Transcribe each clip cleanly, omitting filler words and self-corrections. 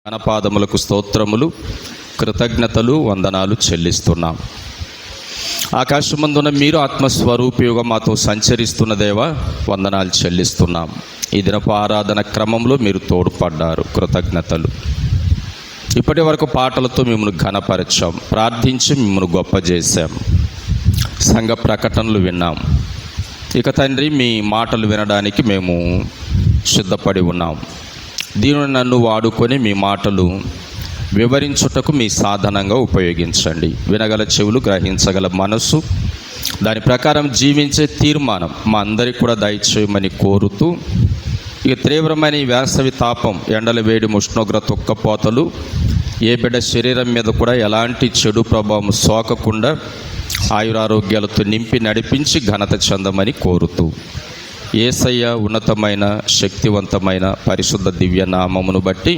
ఘనపాదములకు స్తోత్రములు, కృతజ్ఞతలు, వందనాలు చెల్లిస్తున్నాం. ఆకాశమందున మీరు ఆత్మస్వరూపిగా మాతో సంచరిస్తున్న దేవా, వందనాలు చెల్లిస్తున్నాం. ఈ దినపు ఆరాధన క్రమంలో మీరు తోడ్పడ్డారు, కృతజ్ఞతలు. ఇప్పటి వరకు పాటలతో మిమ్మల్ని ఘనపరచాం, ప్రార్థించి మిమ్మల్ని గొప్ప చేశాం, సంఘ ప్రకటనలు విన్నాం. ఇక తండ్రి, మీ మాటలు వినడానికి మేము సిద్ధపడి ఉన్నాం. దీనిని నన్ను వాడుకొని మీ మాటలు వివరించుటకు మీ సాధనంగా ఉపయోగించండి. వినగల చెవులు, గ్రహించగల మనస్సు, దాని ప్రకారం జీవించే తీర్మానం మా అందరికీ కూడా దయచేయమని కోరుతూ, ఇక తీవ్రమైన ఈ వేసవి తాపం, ఎండల వేడి, ఉష్ణోగ్రత, ఉక్కపోతలు ఏ బిడ్డ శరీరం మీద కూడా ఎలాంటి చెడు ప్రభావం సోకకుండా ఆయురారోగ్యాలతో నింపి నడిపించి ఘనత చెందమని కోరుతూ, యేసయ్య ఉన్నతమైన శక్తివంతమైన పరిశుద్ధ దివ్య నామమును బట్టి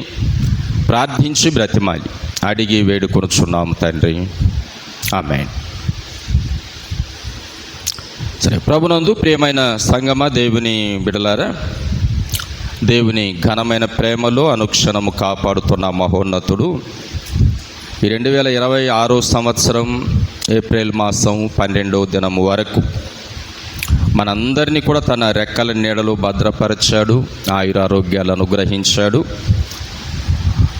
ప్రార్థించి బ్రతిమాలి అడిగి వేడుకొనుచున్నాము తండ్రి, ఆమేన్. సరే, ప్రభునందు ప్రియమైన సంగమ, దేవుని బిడలారా, దేవుని ఘనమైన ప్రేమలో అనుక్షణము కాపాడుతున్న మహోన్నతుడు ఈ 2026 సంవత్సరం ఏప్రిల్ మాసం 12వ దినము వరకు మనందరినీ కూడా తన రెక్కల నీడలో భద్రపరిచాడు, ఆయురారోగ్యాలు అనుగ్రహించాడు.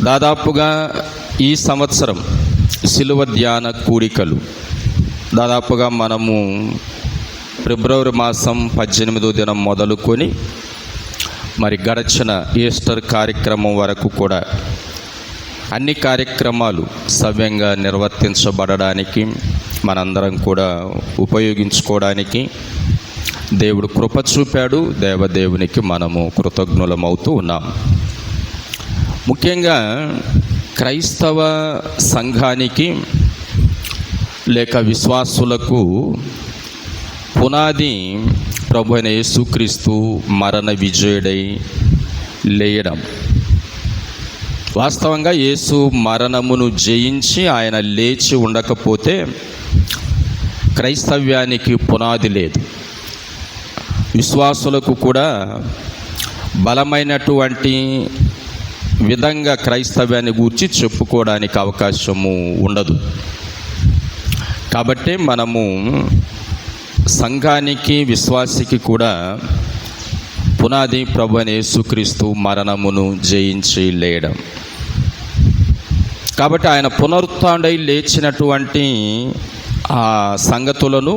దాదాపుగా ఈ సంవత్సరం శిలువ ధ్యాన కూడికలు దాదాపుగా మనము ఫిబ్రవరి మాసం 18వ దినం మొదలుకొని మరి గడచిన ఈస్టర్ కార్యక్రమం వరకు కూడా అన్ని కార్యక్రమాలు సవ్యంగా నిర్వర్తించబడడానికి, మనందరం కూడా ఉపయోగించుకోవడానికి దేవుడు కృప చూపాడు. దేవదేవునికి మనము కృతజ్ఞులమవుతూ ఉన్నాం. ముఖ్యంగా క్రైస్తవ సంఘానికి లేక విశ్వాసులకు పునాది ప్రభు అయిన యేసుక్రీస్తు మరణ విజయుడై లేయడం. వాస్తవంగా యేసు మరణమును జయించి ఆయన లేచి ఉండకపోతే క్రైస్తవ్యానికి పునాది లేదు. విశ్వాసులకు కూడా బలమైనటువంటి విధంగా క్రైస్తవ్యాన్ని గూర్చి చెప్పుకోవడానికి అవకాశము ఉండదు. కాబట్టి మనము సంఘానికి, విశ్వాసికి కూడా పునాది ప్రభు అయిన యేసుక్రీస్తు మరణమును జయించి లేయడం. కాబట్టి ఆయన పునరుత్థానుడై లేచినటువంటి ఆ సంగతులను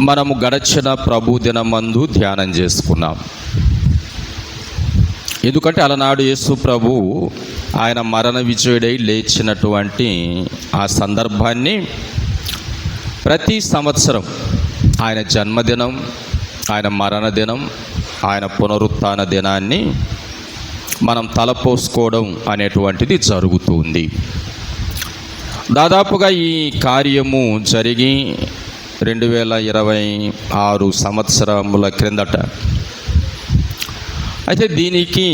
మనము గడచిన ప్రభు దినమందు ధ్యానం చేసుకున్నాం. ఎందుకంటే అలనాడు యేసు ప్రభు ఆయన మరణ విజయుడై లేచినటువంటి ఆ సందర్భాన్ని ప్రతి సంవత్సరం ఆయన జన్మదినం, ఆయన మరణ దినం, ఆయన పునరుత్థాన దినాన్ని మనం తలపోసుకోవడం అనేటువంటిది జరుగుతుంది. దాదాపుగా ఈ కార్యము జరిగి 2026 సంవత్సరముల క్రిందట. అయితే దీనికి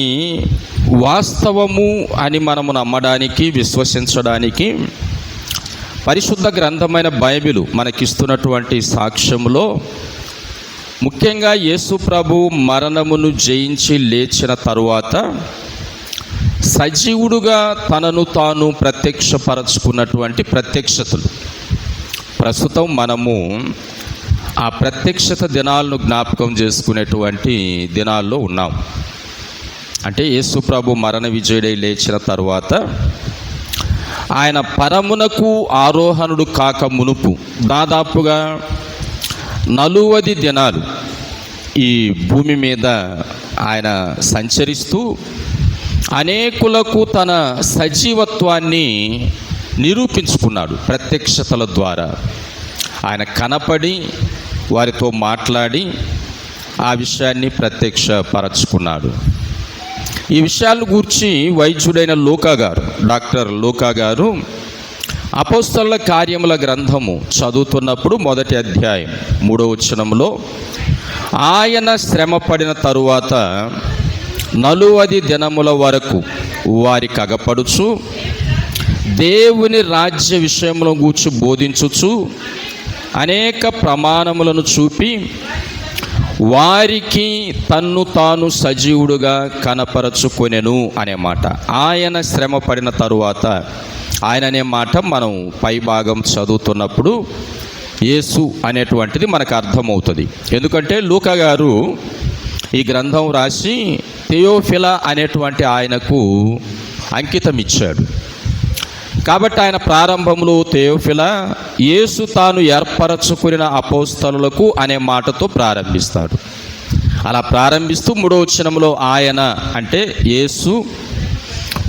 వాస్తవము అని మనము నమ్మడానికి, విశ్వసించడానికి పరిశుద్ధ గ్రంథమైన బైబిలు మనకిస్తున్నటువంటి సాక్ష్యములో ముఖ్యంగా యేసు ప్రభు మరణమును జయించి లేచిన తరువాత సజీవుడుగా తనను తాను ప్రత్యక్షపరచుకున్నటువంటి ప్రత్యక్షతలు. ప్రస్తుతం మనము ఆ ప్రత్యక్షత దినాలను జ్ఞాపకం చేసుకునేటువంటి దినాల్లో ఉన్నాం. అంటే యేసు ప్రభు మరణ విజయుడై లేచిన తరువాత ఆయన పరమునకు ఆరోహణుడు కాక మునుపు దాదాపుగా 40 దినాలు ఈ భూమి మీద ఆయన సంచరిస్తూ అనేకులకు తన సజీవత్వాన్ని నిరూపించుకున్నాడు. ప్రత్యక్షతల ద్వారా ఆయన కనపడి వారితో మాట్లాడి ఆ విషయాన్ని ప్రత్యక్షపరచుకున్నాడు. ఈ విషయాలను గూర్చి వైద్యుడైన లూకా గారు, డాక్టర్ లూకా గారు అపోస్తలుల కార్యముల గ్రంథము చదువుతున్నప్పుడు 1వ అధ్యాయం 3వ వచనంలో ఆయన శ్రమపడిన తరువాత 40 దినముల వరకు వారికి అగపడుచు దేవుని రాజ్య విషయములను గూర్చి బోధించుచు అనేక ప్రమాణములను చూపి వారికి తన్ను తాను సజీవుడుగా కనపరచుకొనెను అనే మాట. ఆయన శ్రమ పడిన తరువాత, ఆయన అనే మాట మనం పై భాగం చదువుతున్నప్పుడు యేసు అనేటువంటిది మనకు అర్థమవుతుంది. ఎందుకంటే లూకా గారు ఈ గ్రంథం రాసి థెయోఫిలా అనేటువంటి ఆయనకు అంకితం ఇచ్చాడు. కాబట్టి ఆయన ప్రారంభంలో థెయోఫిలా, యేసు తాను ఏర్పరచుకున్న అపోస్తలులకు అనే మాటతో ప్రారంభిస్తాడు. అలా ప్రారంభిస్తూ 3వ వచనంలో ఆయన అంటే యేసు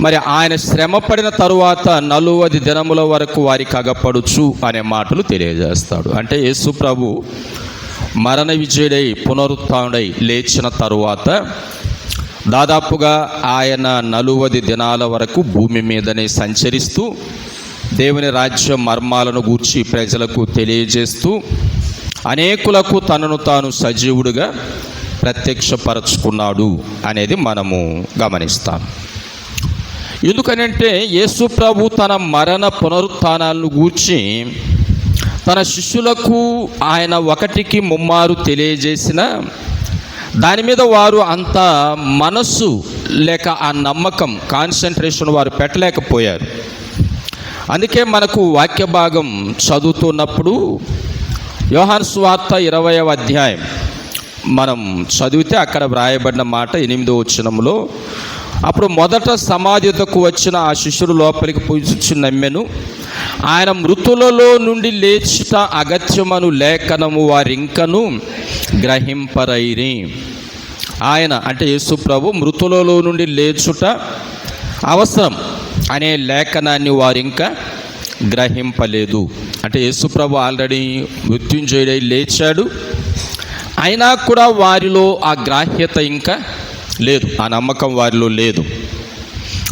మరి ఆయన శ్రమ పడిన తరువాత 40 దినముల వరకు వారికి అగపడుచు అనే మాటలు తెలియజేస్తాడు. అంటే యేసు ప్రభు మరణ విజయుడై పునరుత్థానుడై లేచిన తరువాత దాదాపుగా ఆయన 40 దినాల వరకు భూమి మీదనే సంచరిస్తూ దేవుని రాజ్య మర్మాలను గూర్చి ప్రజలకు తెలియజేస్తూ అనేకులకు తనను తాను సజీవుడుగా ప్రత్యక్షపరచుకున్నాడు అనేది మనము గమనిస్తాం. ఎందుకనంటే యేసు ప్రభు తన మరణ పునరుత్థానాలను గూర్చి తన శిష్యులకు ఆయన 1కి 3 తెలియజేసిన దాని మీద వారు అంత మనస్సు లేక ఆ నమ్మకం కాన్సన్ట్రేషన్ వారు పెట్టలేకపోయారు. అందుకే మనకు వాక్య భాగం చదువుతున్నప్పుడు యోహాను సువార్త 20వ అధ్యాయం మనం చదివితే అక్కడ వ్రాయబడిన మాట 8వ వచనంలో, అప్పుడు మొదట సమాధికి వచ్చిన ఆ శిష్యుడు లోపలికి పూజించి నమ్మెను, ఆయన మృతులలో నుండి లేచుట అగత్యమను లేఖనము వారింకను గ్రహింపరైరి. ఆయన అంటే యేసు ప్రభు మృతులలో నుండి లేచుట అవసరం అనే లేఖనాన్ని వారింకా గ్రహింపలేదు. అంటే యేసు ప్రభు ఆల్రెడీ మృత్యుంజయుడై లేచాడు, అయినా కూడా వారిలో ఆ గ్రాహ్యత ఇంకా లేదు, ఆ నమ్మకం వారిలో లేదు.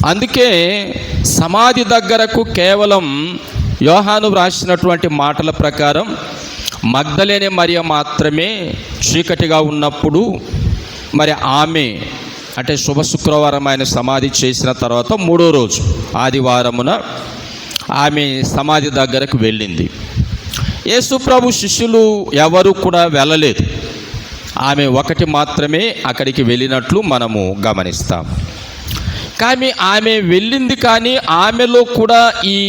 అందుకే సమాధి దగ్గరకు కేవలం యోహాను వ్రాసినటువంటి మాటల ప్రకారం మగ్దలేనే మరియ మాత్రమే చీకటిగా ఉన్నప్పుడు మరి ఆమె అంటే శుభ శుక్రవారం ఆయన సమాధి చేసిన తర్వాత 3వ రోజు ఆదివారమున ఆమె సమాధి దగ్గరకు వెళ్ళింది. యేసు ప్రభు శిష్యులు ఎవరు కూడా వెళ్ళలేదు, ఆమె 1 మాత్రమే అక్కడికి వెళ్ళినట్లు మనము గమనిస్తాం. కానీ ఆమె వెళ్ళింది, కానీ ఆమెలో కూడా ఈ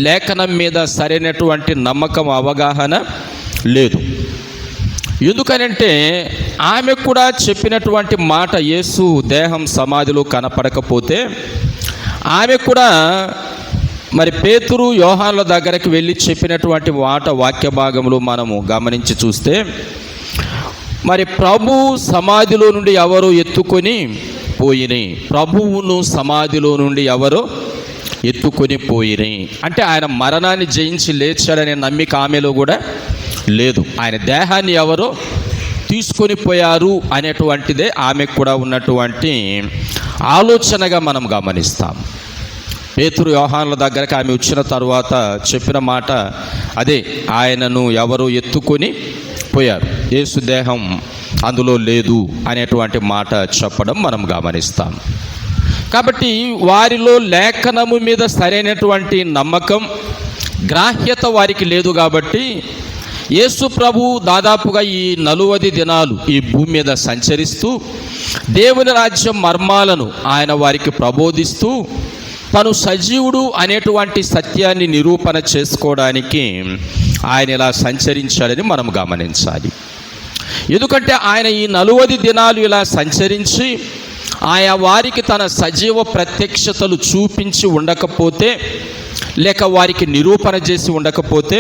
లేఖనం మీద సరైనటువంటి నమ్మకం అవగాహన లేదు. ఎందుకనంటే ఆమె కూడా చెప్పినటువంటి మాట, యేసు దేహం సమాధిలో కనపడకపోతే ఆమె కూడా మరి పేతురు యోహానుల దగ్గరికి వెళ్ళి చెప్పినటువంటి మాట వాక్య భాగంలో మనము గమనించి చూస్తే, మరి ప్రభు సమాధిలో నుండి ఎవరో ఎత్తుకొని పోయినాయి, ప్రభువును సమాధిలో నుండి ఎవరో ఎత్తుకొని పోయినాయి. అంటే ఆయన మరణాన్ని జయించి లేచాడనే నమ్మిక ఆమెలో కూడా లేదు, ఆయన దేహాన్ని ఎవరో తీసుకొని పోయారు అనేటువంటిదే ఆమెకు కూడా ఉన్నటువంటి ఆలోచనగా మనం గమనిస్తాం. పేతురు యోహానుల దగ్గరకు ఆమె వచ్చిన తర్వాత చెప్పిన మాట అదే, ఆయనను ఎవరో ఎత్తుకొని పోయారు, యేసు దేహం అందులో లేదు అనేటువంటి మాట చెప్పడం మనం గమనిస్తాం. కాబట్టి వారిలో లేఖనము మీద సరైనటువంటి నమ్మకం గ్రాహ్యత వారికి లేదు. కాబట్టి యేసు ప్రభు దాదాపుగా ఈ 40 దినాలు ఈ భూమి మీద సంచరిస్తూ దేవుని రాజ్యం మర్మాలను ఆయన వారికి ప్రబోధిస్తూ తను సజీవుడు అనేటువంటి సత్యాన్ని నిరూపణ చేసుకోవడానికి ఆయన ఇలా సంచరించాడని మనం గమనించాలి. ఎందుకంటే ఆయన ఈ 40 దినాలు ఇలా సంచరించి ఆయా వారికి తన సజీవ ప్రత్యక్షతలు చూపించి ఉండకపోతే, లేక వారికి నిరూపణ చేసి ఉండకపోతే,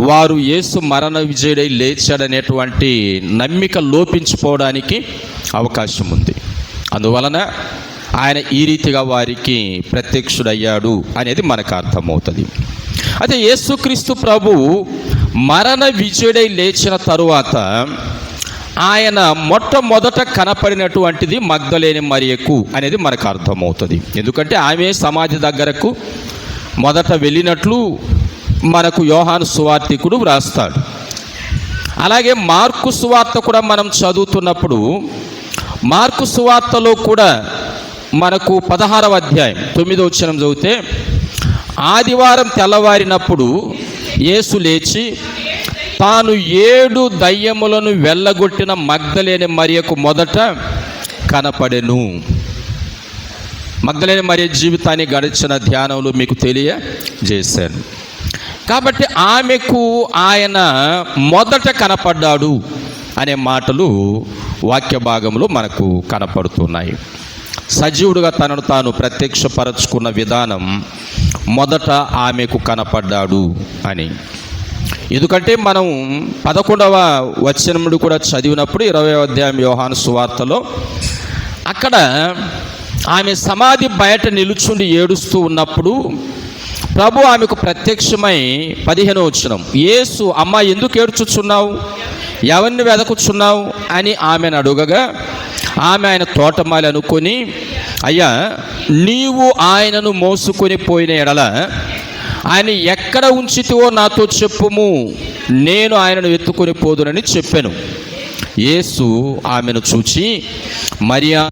వారు యేసు మరణ విజయుడై లేచాడనేటువంటి నమ్మిక లోపించిపోవడానికి అవకాశం ఉంది. అందువలన ఆయన ఈ రీతిగా వారికి ప్రత్యక్షుడయ్యాడు అనేది మనకు అర్థమవుతుంది. అయితే యేసుక్రీస్తు ప్రభు మరణ విజయుడై లేచిన తరువాత ఆయన మొట్టమొదట కనపడినటువంటిది మగ్దలేని మరియకు అనేది మనకు అర్థమవుతుంది. ఎందుకంటే ఆమె సమాధి దగ్గరకు మొదట వెళ్ళినట్లు మనకు యోహాను సువార్తికుడు వ్రాస్తాడు. అలాగే మార్కు సువార్త కూడా మనం చదువుతున్నప్పుడు మార్కు సువార్తలో కూడా మనకు 16వ అధ్యాయం 9వ వచనం చదివితే, ఆదివారం తెల్లవారినప్పుడు యేసు లేచి తాను 7 దయ్యములను వెళ్ళగొట్టిన మగ్దలేని మరియకు మొదట కనపడెను. మగ్దలేని మరియ జీవితాన్ని గడిచిన ధ్యానంలో మీకు తెలియజేశాను. కాబట్టి ఆమెకు ఆయన మొదట కనపడ్డాడు అనే మాటలు వాక్య భాగంలో మనకు కనపడుతున్నాయి. సజీవుడుగా తనను తాను ప్రత్యక్షపరచుకున్న విధానం మొదట ఆమెకు కనపడ్డాడు అని. ఎందుకంటే మనం 11వ వచనం కూడా చదివినప్పుడు 20వ అధ్యాయం యోహాను సువార్తలో అక్కడ ఆమె సమాధి బయట నిలుచుండి ఏడుస్తూ ఉన్నప్పుడు ప్రభు ఆమెకు ప్రత్యక్షమై 15వ వచనం, యేసు అమ్మ ఎందుకు ఏడ్చుచున్నావు, ఎవరిని వెదకుచున్నావు అని ఆమెను అడుగగా ఆమె ఆయన తోటమాలి అనుకొని, అయ్యా నీవు ఆయనను మోసుకొని పోయిన ఎడల ఆయన ఎక్కడ ఉంచితివో నాతో చెప్పుము, నేను ఆయనను ఎత్తుకొని పోదునని చెప్పాను. యేసు ఆమెను చూచి మరియా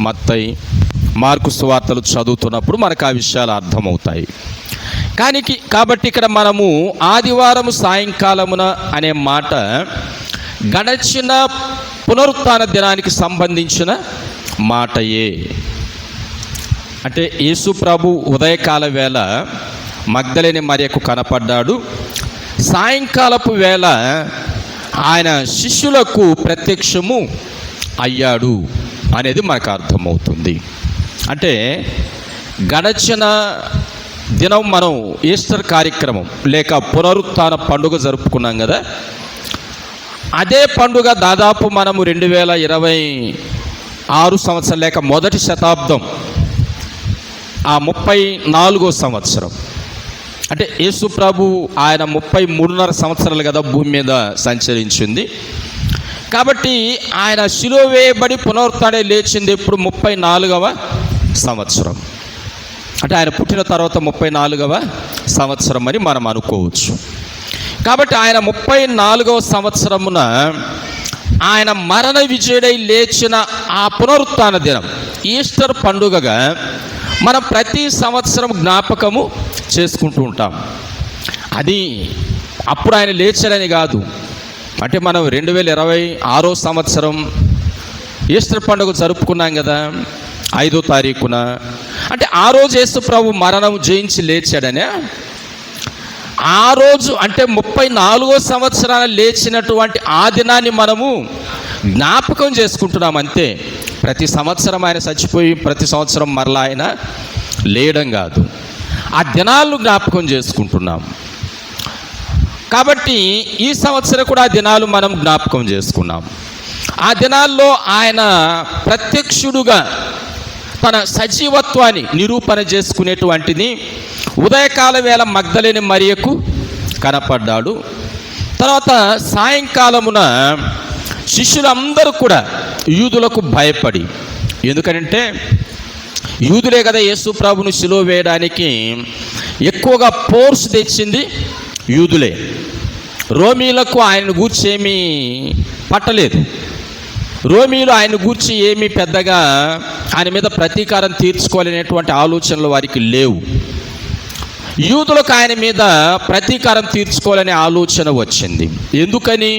మత్తయి, మార్కు సువార్తలు చదువుతున్నప్పుడు మనకు ఆ విషయాలు అర్థమవుతాయి. కాబట్టి ఇక్కడ మనము ఆదివారం సాయంకాలమున అనే మాట గడచిన పునరుత్థాన దినానికి సంబంధించిన మాటయే. అంటే యేసు ప్రభు ఉదయకాల వేళ మగ్దలేని మరియకు కనపడ్డాడు, సాయంకాలపు వేళ ఆయన శిష్యులకు ప్రత్యక్షము అయ్యాడు అనేది మనకు అర్థమవుతుంది. అంటే గడచిన దినం మనం ఈస్టర్ కార్యక్రమం లేక పునరుత్థాన పండుగ జరుపుకున్నాం కదా, అదే పండుగ దాదాపు మనము 2026 సంవత్సరం లేక మొదటి శతాబ్దం ఆ 34వ సంవత్సరం. అంటే యేసు ప్రభు ఆయన 33.5 సంవత్సరాలు కదా భూమి మీద సంచరించింది. కాబట్టి ఆయన శిలువ వేయబడి పునరుత్థానం లేచింది ఎప్పుడు 34వ సంవత్సరం. అంటే ఆయన పుట్టిన తర్వాత 34వ సంవత్సరం అని మనం అనుకోవచ్చు. కాబట్టి ఆయన 34వ సంవత్సరమున ఆయన మరణ విజయుడై లేచిన ఆ పునరుత్థాన దినం ఈస్టర్ పండుగగా మనం ప్రతి సంవత్సరం జ్ఞాపకము చేసుకుంటూ ఉంటాం. అది అప్పుడు ఆయన లేచారని కాదు. అంటే మనం 2026 సంవత్సరం ఈస్టర్ పండుగ జరుపుకున్నాం కదా 5వ తారీఖున. అంటే ఆ రోజు యేసు ప్రభు మరణం జయించి లేచాడనే, ఆ రోజు అంటే 34వ సంవత్సరాలు లేచినటువంటి ఆ దినాన్ని మనము జ్ఞాపకం చేసుకుంటున్నాం అంతే. ప్రతి సంవత్సరం ఆయన చచ్చిపోయి ప్రతి సంవత్సరం మరలా ఆయన లేయడం కాదు, ఆ దినాలను జ్ఞాపకం చేసుకుంటున్నాం. కాబట్టి ఈ సంవత్సరం కూడా ఆ దినాలు మనం జ్ఞాపకం చేసుకున్నాం. ఆ దినాల్లో ఆయన ప్రత్యక్షుడుగా తన సజీవత్వాన్ని నిరూపణ చేసుకునేటువంటిది ఉదయకాల వేళ మగ్దలేని మరియకు కనపడ్డాడు. తర్వాత సాయంకాలమున శిష్యులందరూ కూడా యూదులకు భయపడి, ఎందుకంటే యూదులే కదా యేసు ప్రభును సిలువ వేయడానికి ఎక్కువగా ఫోర్స్ తెచ్చింది యూదులే. రోమీలకు ఆయనను గూర్చి ఏమీ పట్టలేదు. రోమీలు ఆయన గూర్చి ఏమీ పెద్దగా ఆయన మీద ప్రతీకారం తీర్చుకోవాలనేటువంటి ఆలోచనలు వారికి లేవు. యూదులకు ఆయన మీద ప్రతీకారం తీర్చుకోవాలనే ఆలోచన వచ్చింది. ఎందుకని?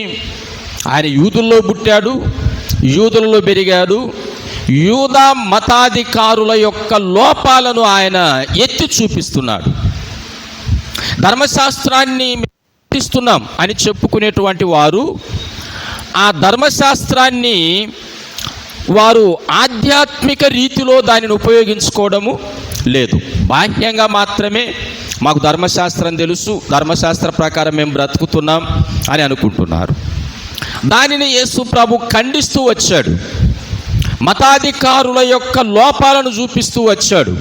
ఆయన యూదుల్లో పుట్టాడు, యూదులలో పెరిగాడు. యూదా మతాధికారుల యొక్క లోపాలను ఆయన ఎత్తి చూపిస్తున్నాడు. ధర్మశాస్త్రాన్ని పాటిస్తున్నాం అని చెప్పుకునేటువంటి వారు ఆ ధర్మశాస్త్రాన్ని వారు ఆధ్యాత్మిక రీతిలో దానిని ఉపయోగించుకోవడము లేదు. బాహ్యంగా మాత్రమే మాకు ధర్మశాస్త్రం తెలుసు, ధర్మశాస్త్ర ప్రకారం మేము బ్రతుకుతున్నాం అని అనుకుంటున్నారు. దానిని యేసు ప్రభు ఖండిస్తూ వచ్చాడు. మతాధికారుల యొక్క లోపాలను చూపిస్తూ వచ్చాడు.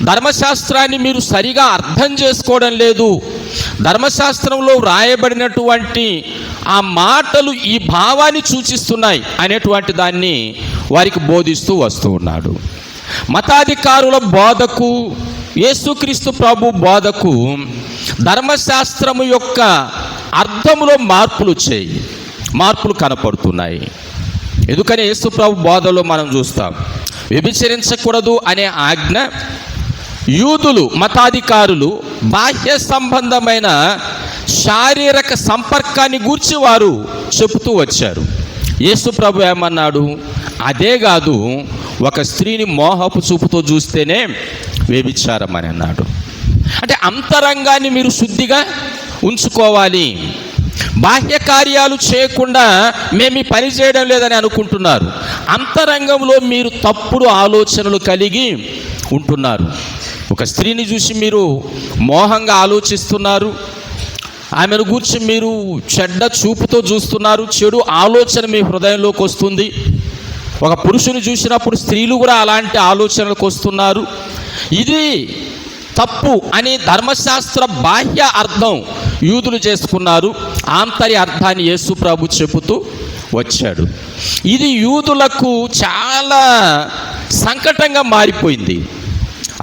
ధర్మశాస్త్రాన్ని మీరు సరిగా అర్థం చేసుకోవడం లేదు, ధర్మశాస్త్రంలో వ్రాయబడినటువంటి ఆ మాటలు ఈ భావాన్ని సూచిస్తున్నాయి అనేటువంటి దాన్ని వారికి బోధిస్తూ వస్తూ ఉన్నాడు. మతాధికారుల బోధకు, యేసుక్రీస్తు ప్రభు బోధకు ధర్మశాస్త్రము యొక్క అర్థములో మార్పులు కనపడుతున్నాయి. ఎందుకని యేసు ప్రభు బోధలో మనం చూస్తాం, వ్యభిచరించకూడదు అనే ఆజ్ఞ యూదులు మతాధికారులు బాహ్య సంబంధమైన శారీరక సంపర్కాన్ని గూర్చి వారు చెబుతూ వచ్చారు. యేసు ప్రభు ఏమన్నాడు? అదే కాదు, ఒక స్త్రీని మోహపు చూపుతో చూస్తేనే వ్యభిచారం అని అన్నాడు. అంటే అంతరంగాన్ని మీరు శుద్ధిగా ఉంచుకోవాలి. బాహ్య కార్యాలు చేయకుండా మేము పని చేయడం లేదని అనుకుంటున్నారు. అంతరంగంలో మీరు తప్పుడు ఆలోచనలు కలిగి ఉంటున్నారు. ఒక స్త్రీని చూసి మీరు మోహంగా ఆలోచిస్తున్నారు, ఆమెను గూర్చి మీరు చెడ్డ చూపుతో చూస్తున్నారు, చెడు ఆలోచన మీ హృదయంలోకి వస్తుంది. ఒక పురుషుని చూసినప్పుడు స్త్రీలు కూడా అలాంటి ఆలోచనలకు వస్తున్నారు. ఇది తప్పు అని ధర్మశాస్త్ర బాహ్య అర్థం యూదులు చేసుకున్నారు. ఆంతర్య అర్థాన్ని యేసు ప్రభు చెబుతూ వచ్చాడు. ఇది యూదులకు చాలా సంకటంగా మారిపోయింది.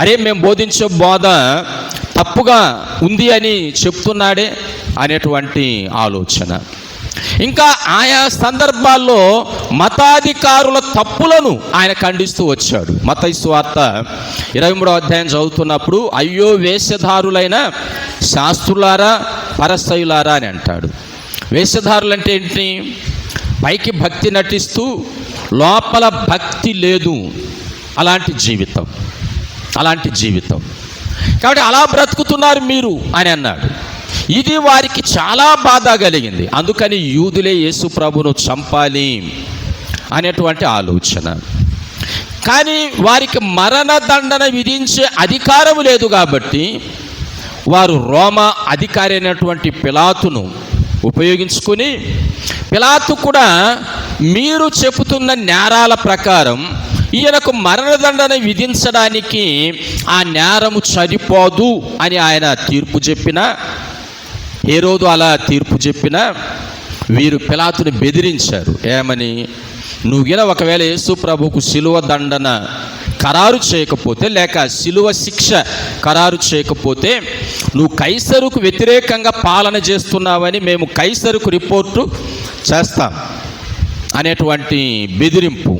అరే, మేము బోధించే బోధ తప్పుగా ఉంది అని చెప్తున్నాడే అనేటువంటి ఆలోచన. ఇంకా ఆయా సందర్భాల్లో మతాధికారుల తప్పులను ఆయన ఖండిస్తూ వచ్చాడు. మత్తయి సువార్త 23వ అధ్యాయం చదువుతున్నప్పుడు, అయ్యో వేషధారులైన శాస్త్రులారా, పరసయులారా అని అంటాడు. వేషధారులు అంటే ఏంటి? పైకి భక్తి నటిస్తూ లోపల భక్తి లేదు, అలాంటి జీవితం. కాబట్టి అలా బ్రతుకుతున్నారు మీరు అని అన్నాడు. ఇది వారికి చాలా బాధ కలిగింది. అందుకని యూదులే యేసు ప్రభును చంపాలి అనేటువంటి ఆలోచన. కానీ వారికి మరణదండన విధించే అధికారం లేదు కాబట్టి వారు రోమా అధికారి అయినటువంటి పిలాతును ఉపయోగించుకొని, పిలాతు కూడా మీరు చెబుతున్న నేరాల ప్రకారం ఈయనకు మరణదండన విధించడానికి ఆ నేరము సరిపోదు అని ఆయన తీర్పు చెప్పినా, హేరోదు అలా తీర్పు చెప్పినా, వీరు పిలాతుని బెదిరించారు. ఏమని? నువ్వు ఒకవేళ యేసు ప్రభుకు శిలువ దండన ఖరారు చేయకపోతే, లేక శిలువ శిక్ష ఖరారు చేయకపోతే నువ్వు కైసరుకు వ్యతిరేకంగా పాలన చేస్తున్నావని మేము కైసరుకు రిపోర్టు చేస్తాం అనేటువంటి బెదిరింపు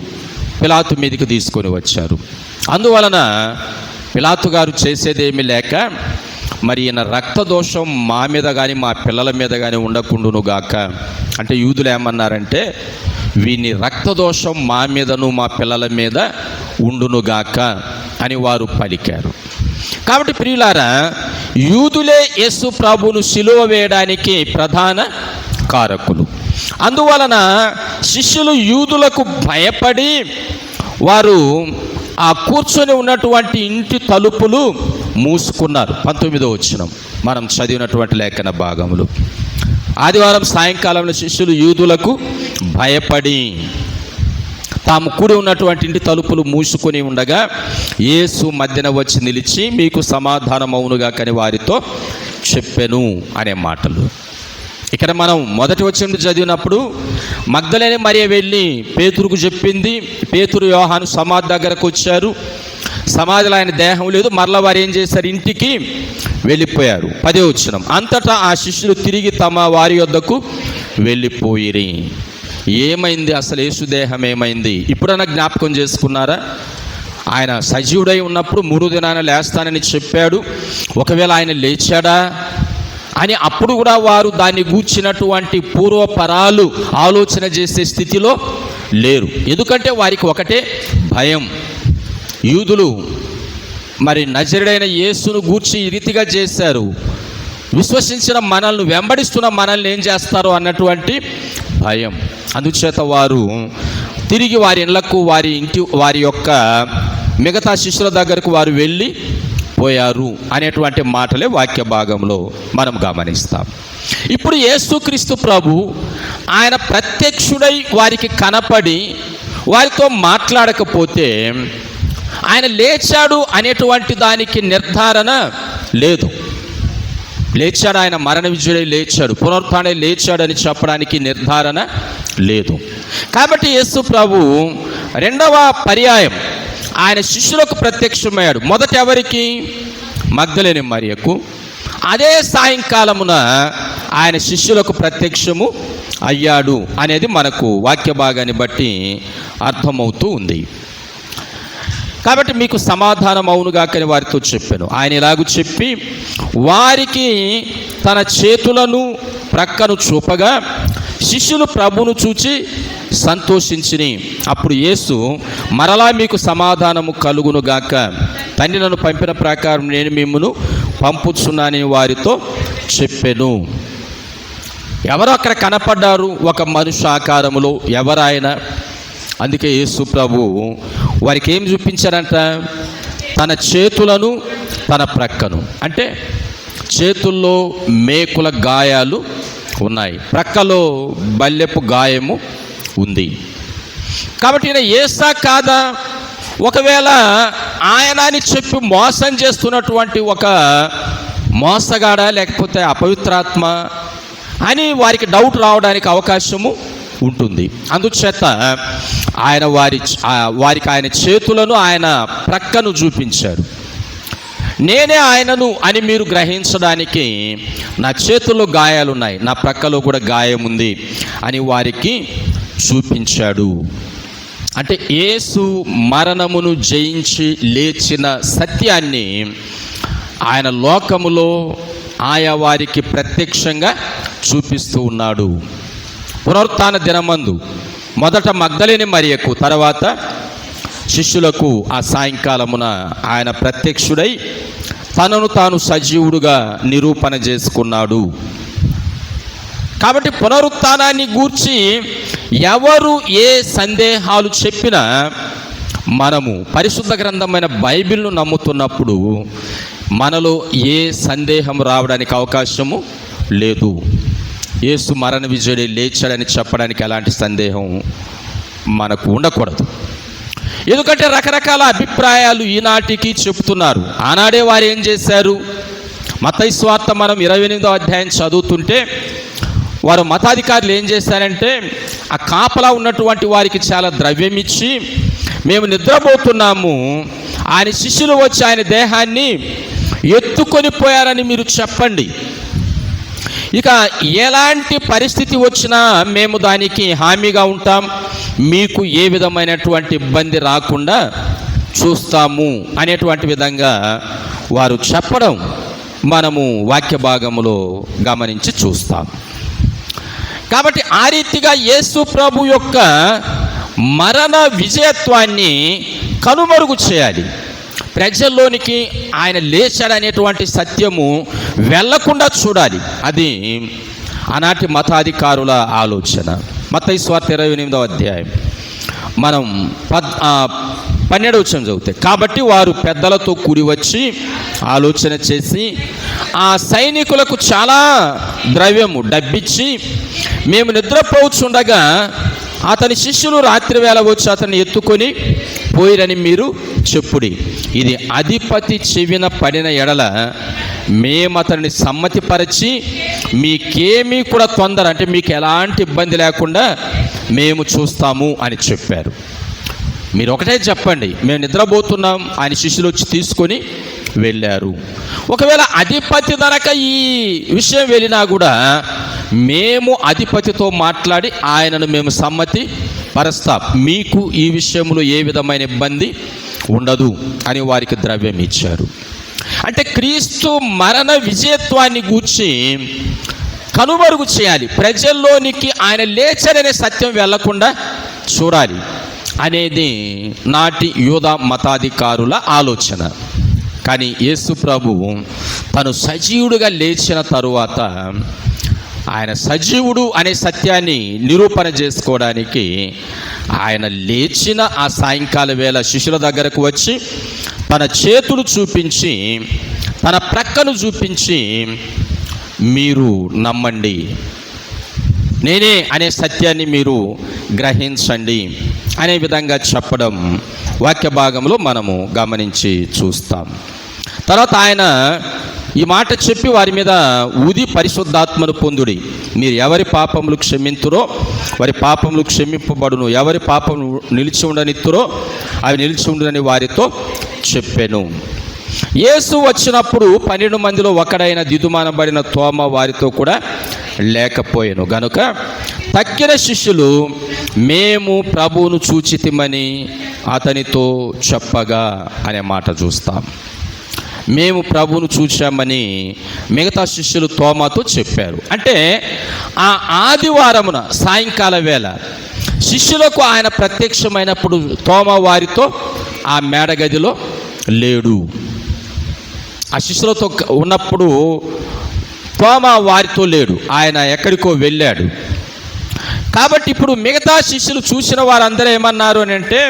పిలాతు మీదకి తీసుకొని వచ్చారు. అందువలన పిలాతు గారు చేసేదేమీ లేక, మరి ఈయన రక్తదోషం మా మీద కానీ మా పిల్లల మీద కానీ ఉండకుండును గాక అంటే, యూదులు ఏమన్నారంటే, వీని రక్తదోషం మా మీదను మా పిల్లల మీద ఉండునుగాక అని వారు పలికారు. కాబట్టి ప్రియులారా, యూదులే యేసు ప్రభువును సిలువ వేయడానికి ప్రధాన కారకులు. అందువలన శిష్యులు యూదులకు భయపడి వారు ఆ కూర్చొని ఉన్నటువంటి ఇంటి తలుపులు మూసుకున్నారు. 19వ వచనం మనం చదివినటువంటి లేఖన భాగములు. ఆదివారం సాయంకాలంలో శిష్యులు యూదులకు భయపడి తాము కూడి ఉన్నటువంటి ఇంటి తలుపులు మూసుకొని ఉండగా యేసు మధ్యన వచ్చి నిలిచి, మీకు సమాధానం అవునుగా కని వారితో చెప్పెను అనే మాటలు. ఇక్కడ మనం మొదటి వచనం చదివినప్పుడు మగ్దలేనే మరియ వెళ్ళి పేతురుకు చెప్పింది. పేతురు యోహాను సమాధి దగ్గరకు వచ్చారు. సమాధిలో ఆయన దేహం లేదు. మరలా వారు ఏం చేశారు? ఇంటికి వెళ్ళిపోయారు. 10వ వచనం, అంతటా ఆ శిష్యులు తిరిగి తమ వారి యొద్దకు వెళ్ళిపోయిరి. ఏమైంది అసలు? యేసు దేహం ఏమైంది? ఇప్పుడన్నా జ్ఞాపకం చేసుకున్నారా? ఆయన సజీవుడై ఉన్నప్పుడు 3 దినాన లేస్తానని చెప్పాడు. ఒకవేళ ఆయన లేచాడా అని అప్పుడు కూడా వారు దాన్ని గూర్చినటువంటి పూర్వపరాలు ఆలోచన చేసే స్థితిలో లేరు. ఎందుకంటే వారికి ఒకటే భయం. యూదులు మరి నజరుడైన యేసును గూర్చి ఈ రీతిగా చేశారు, విశ్వసించిన మనల్ని, వెంబడిస్తున్న మనల్ని ఏం చేస్తారో అన్నటువంటి భయం. అందుచేత వారు తిరిగి వారి ఇళ్లకు, వారి యొక్క మిగతా శిష్యుల దగ్గరకు వారు వెళ్ళి పోయారు అనేటువంటి మాటలే వాక్య భాగంలో మనం గమనిస్తాం. ఇప్పుడు యేసుక్రీస్తు ప్రభు ఆయన ప్రత్యక్షుడై వారికి కనపడి వారితో మాట్లాడకపోతే ఆయన లేచాడు అనేటువంటి దానికి నిర్ధారణ లేదు. లేచాడు, ఆయన మరణ విజయుడై లేచాడు, పునరుత్థానై లేచాడు అని చెప్పడానికి నిర్ధారణ లేదు. కాబట్టి యేసు ప్రభు 2వ పర్యాయం ఆయన శిష్యులకు ప్రత్యక్షమయ్యాడు. మొదట ఎవరికి? మగ్దలేని మరియకు. అదే సాయంకాలమున ఆయన శిష్యులకు ప్రత్యక్షము అయ్యాడు అనేది మనకు వాక్య భాగాన్ని బట్టి అర్థమవుతూ ఉంది. కాబట్టి మీకు సమాధానం అవునుగాకని వారితో చెప్పాను. ఆయన ఇలాగూ చెప్పి వారికి తన చేతులను ప్రక్కను చూపగా శిష్యులు ప్రభువును చూచి సంతోషించిని. అప్పుడు యేసు, మరలా మీకు సమాధానము కలుగునుగాక, తండ్రి నన్ను పంపిన ప్రకారం నేను మిమ్మును పంపుచున్నానని వారితో చెప్పెను. ఎవరు అక్కడ కనపడ్డారు? ఒక మనుష్య ఆకారములో. ఎవరాయన? అందుకే యేసు ప్రభు వారికి ఏం చూపించారంట? తన చేతులను, తన ప్రక్కను. అంటే చేతుల్లో మేకుల గాయాలు ఉన్నాయి, ప్రక్కలో బల్లెపు గాయము ఉంది. కాబట్టి ఈయన యేసా కాదా? ఒకవేళ ఆయన అని చెప్పి మోసం చేస్తున్నటువంటి ఒక మోసగాడ, లేకపోతే అపవిత్రాత్మ అని వారికి డౌట్ రావడానికి అవకాశము ఉంటుంది. అందుచేత ఆయన వారికి ఆయన చేతులను, ఆయన ప్రక్కను చూపించారు. నేనే ఆయనను అని మీరు గ్రహించడానికి నా చేతుల్లో గాయాలున్నాయి, నా ప్రక్కలో కూడా గాయం ఉంది అని వారికి చూపించాడు. అంటే యేసు మరణమును జయించి లేచిన సత్యాన్ని ఆయన లోకములో ఆయా వారికి ప్రత్యక్షంగా చూపిస్తూ ఉన్నాడు. పునరుత్థాన దినమందు మొదట మగ్దలేని మరియకు, తర్వాత శిష్యులకు ఆ సాయంకాలమున ఆయన ప్రత్యక్షుడై తనను తాను సజీవుడుగా నిరూపణ చేసుకున్నాడు. కాబట్టి పునరుత్థానాన్ని గూర్చి ఎవరు ఏ సందేహాలు చెప్పినా మనము పరిశుద్ధ గ్రంథమైన బైబిల్ను నమ్ముతున్నప్పుడు మనలో ఏ సందేహం రావడానికి అవకాశము లేదు. యేసు మరణ విజయుడై లేచాడని చెప్పడానికి ఎలాంటి సందేహం మనకు ఉండకూడదు. ఎందుకంటే రకరకాల అభిప్రాయాలు ఈనాటికి చెబుతున్నారు. ఆనాడే వారు ఏం చేశారు? మత్తయి సువార్త మనం 28వ అధ్యాయం చదువుతుంటే వారు మతాధికారులు ఏం చేశారంటే ఆ కాపలా ఉన్నటువంటి వారికి చాలా ద్రవ్యం ఇచ్చి, మేము నిద్రపోతున్నాము, ఆయన శిష్యులు వచ్చి ఆయన దేహాన్ని ఎత్తుకొని పోయారని మీరు చెప్పండి, ఇక ఎలాంటి పరిస్థితి వచ్చినా మేము దానికి హామీగా ఉంటాం, మీకు ఏ విధమైనటువంటి ఇబ్బంది రాకుండా చూస్తాము అనేటువంటి విధంగా వారు చెప్పడం మనము వాక్య భాగములో గమనించి చూస్తాం. కాబట్టి ఆ రీతిగా యేసు ప్రభు యొక్క మరణ విజయత్వాన్ని కనుమరుగు చేయాలి. ప్రజల్లోనికి ఆయన లేచాడనేటువంటి సత్యము వెళ్లకుండా చూడాలి. అది ఆనాటి మతాధికారుల ఆలోచన. మత్తయి సువార్త 28వ అధ్యాయం మనం 12వ వచనం చదివితే, కాబట్టి వారు పెద్దలతో కూడి వచ్చి ఆలోచన చేసి ఆ సైనికులకు చాలా ద్రవ్యము డబ్బిచ్చి, మేము నిద్రపోవచ్చుండగా అతని శిష్యులు రాత్రి వేళ వచ్చి అతన్ని ఎత్తుకొని పోయిరని మీరు చెప్పుడి. ఇది అధిపతి చెవిన పడిన ఎడల మేము అతన్ని సమ్మతిపరిచి మీకేమీ కూడా తొందర, అంటే మీకు ఎలాంటి ఇబ్బంది లేకుండా మేము చూస్తాము అని చెప్పారు. మీరు ఒకటే చెప్పండి, మేము నిద్రపోతున్నాం. ఆయన శిష్యులు వచ్చి తీసుకొని వెళ్ళారు. ఒకవేళ అధిపతి దనక ఈ విషయం వెళ్ళినా కూడా మేము అధిపతితో మాట్లాడి ఆయనను మేము సమ్మతి పరుస్తాం, మీకు ఈ విషయంలో ఏ విధమైన ఇబ్బంది ఉండదు అని వారికి ద్రవ్యం ఇచ్చారు. అంటే క్రీస్తు మరణ విజయత్వాన్ని గూర్చి కనుమరుగు చేయాలి, ప్రజల్లోనికి ఆయన లేచారనే సత్యం వెళ్లకుండా చూడాలి అనేది నాటి యూదా మతాధికారుల ఆలోచన. కానీ యేసు ప్రభువు తను సజీవుడుగా లేచిన తరువాత ఆయన సజీవుడు అనే సత్యాన్ని నిరూపణ చేసుకోవడానికి ఆయన లేచిన ఆ సాయంకాల వేళ శిష్యుల దగ్గరకు వచ్చి తన చేతులు చూపించి తన ప్రక్కను చూపించి మీరు నమ్మండి, నేనే అనే సత్యాన్ని మీరు గ్రహించండి అనే విధంగా చెప్పడం వాక్య భాగంలో మనము గమనించి చూస్తాం. తర్వాత ఆయన ఈ మాట చెప్పి వారి మీద ఊది పరిశుద్ధాత్మను పొందుడి, మీరు ఎవరి పాపములు క్షమింతురో వారి పాపములు క్షమింపబడును, ఎవరి పాపములు నిలిచి ఉండనిత్తురో అవి నిలిచి ఉండని వారితో చెప్పెను. యేసు వచ్చినప్పుడు 12 మందిలో ఒకడైన దిదుమానబడిన తోమ వారితో కూడా లేకపోయాను గనుక తక్కిన శిష్యులు మేము ప్రభువును చూచితిమని అతనితో చెప్పగా అనే మాట చూస్తాం. మేము ప్రభువును చూచామని మిగతా శిష్యులు తోమాతో చెప్పారు. అంటే ఆ ఆదివారమున సాయంకాల వేళ శిష్యులకు ఆయన ప్రత్యక్షమైనప్పుడు తోమ వారితో ఆ మేడగదిలో లేడు. ఆ శిష్యులతో ఉన్నప్పుడు తోమ వారితో లేడు, ఆయన ఎక్కడికో వెళ్ళాడు. కాబట్టి ఇప్పుడు మిగతా శిష్యులు చూసిన వారందరూ ఏమన్నారు అని అంటే,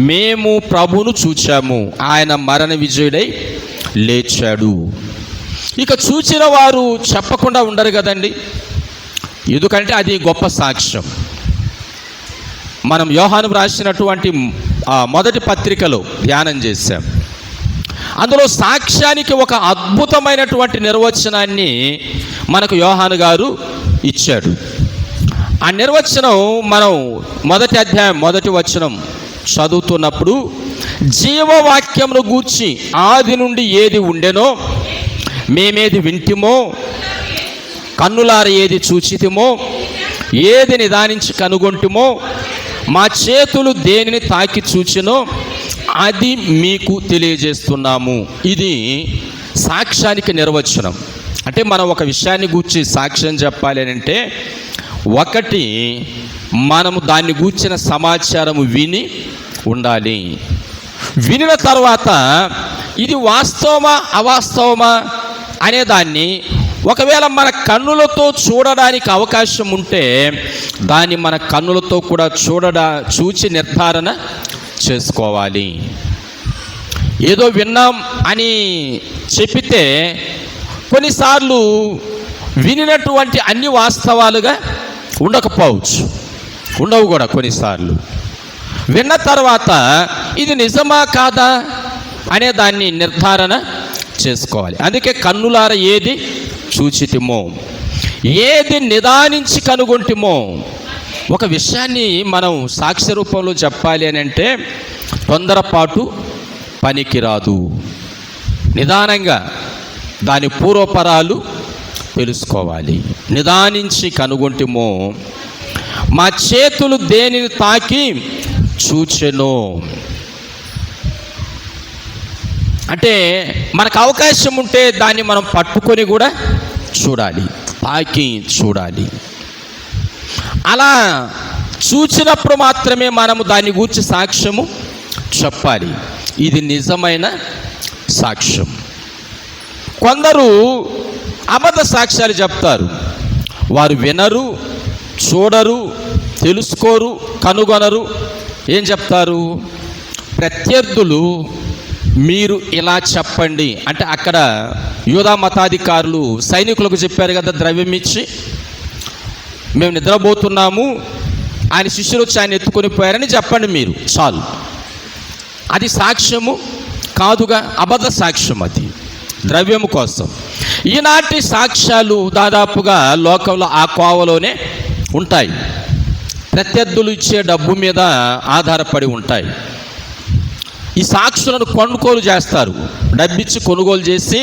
మేము ప్రభువును చూచాము, ఆయన మరణ విజయుడై లేచాడు. ఇక చూచిన వారు చెప్పకుండా ఉండరు కదండి, ఎందుకంటే అది గొప్ప సాక్ష్యం. మనం యోహాను రాసినటువంటి మొదటి పత్రికలో ధ్యానం చేశాం. అందులో సాక్ష్యానికి ఒక అద్భుతమైనటువంటి నిర్వచనాన్ని మనకు యోహాను గారు ఇచ్చాడు. ఆ నిర్వచనం మనం మొదటి అధ్యాయం మొదటి వచనం చదువుతున్నప్పుడు, జీవవాక్యమును గూర్చి ఆది నుండి ఏది ఉండెనో మేమేది వింటిమో కన్నులార ఏది చూచితిమో ఏది నిదానించి కనుగొంటిమో మా చేతులు దేనిని తాకి చూచినో అది మీకు తెలియజేస్తున్నాము. ఇది సాక్ష్యానికి నిర్వచనం. అంటే మనం ఒక విషయాన్ని గూర్చి సాక్ష్యం చెప్పాలి అని అంటే, ఒకటి మనము దాన్ని గూర్చిన సమాచారము విని ఉండాలి. వినిన తర్వాత ఇది వాస్తవమా అవాస్తవమా అనేదాన్ని ఒకవేళ మన కన్నులతో చూడడానికి అవకాశం ఉంటే దాన్ని మన కన్నులతో కూడా చూచి నిర్ధారణ చేసుకోవాలి. ఏదో విన్నాం అని చెప్పితే కొన్నిసార్లు వినినటువంటి అన్ని వాస్తవాలుగా ఉండవు కూడా. కొన్నిసార్లు విన్న తర్వాత ఇది నిజమా కాదా అనే దాన్ని నిర్ధారణ చేసుకోవాలి. అందుకే కన్నులార ఏది చూచితిమో ఏది నిదానించి కనుగొంటిమో. ఒక విషయాన్ని మనం సాక్ష్య రూపంలో చెప్పాలి అని అంటే తొందరపాటు పనికిరాదు. నిదానంగా దాని పూర్వపరాలు తెలుసుకోవాలి. నిదానించి కనుగొంటిమో మా చేతులు దేనిని తాకి చూచెనో. అంటే మనకు అవకాశం ఉంటే దాన్ని మనం పట్టుకొని కూడా చూడాలి, తాకి చూడాలి. అలా చూచినప్పుడు మాత్రమే మనము దాన్ని గూర్చి సాక్ష్యము చెప్పాలి. ఇది నిజమైన సాక్ష్యం. కొందరు అబద్ధ సాక్ష్యాలు చెప్తారు. వారు వినరు, చూడరు, తెలుసుకోరు, కనుగొనరు. ఏం చెప్తారు? ప్రత్యర్థులు మీరు ఇలా చెప్పండి అంటే, అక్కడ యూదా మతాధికారులు సైనికులకు చెప్పారు కదా, ద్రవ్యం ఇచ్చి మేము నిద్రపోతున్నాము, ఆయన శిష్యులు వచ్చి ఆయన ఎత్తుకొని పోయారని చెప్పండి మీరు, చాలు. అది సాక్ష్యము కాదుగా, అబద్ధ సాక్ష్యం. అది ద్రవ్యము కోసం. ఈనాటి సాక్ష్యాలు దాదాపుగా లోకంలో ఆ కోవలోనే ఉంటాయి. ప్రత్యర్థులు ఇచ్చే డబ్బు మీద ఆధారపడి ఉంటాయి. ఈ సాక్షులను కొనుగోలు చేస్తారు, డబ్బిచ్చి కొనుగోలు చేసి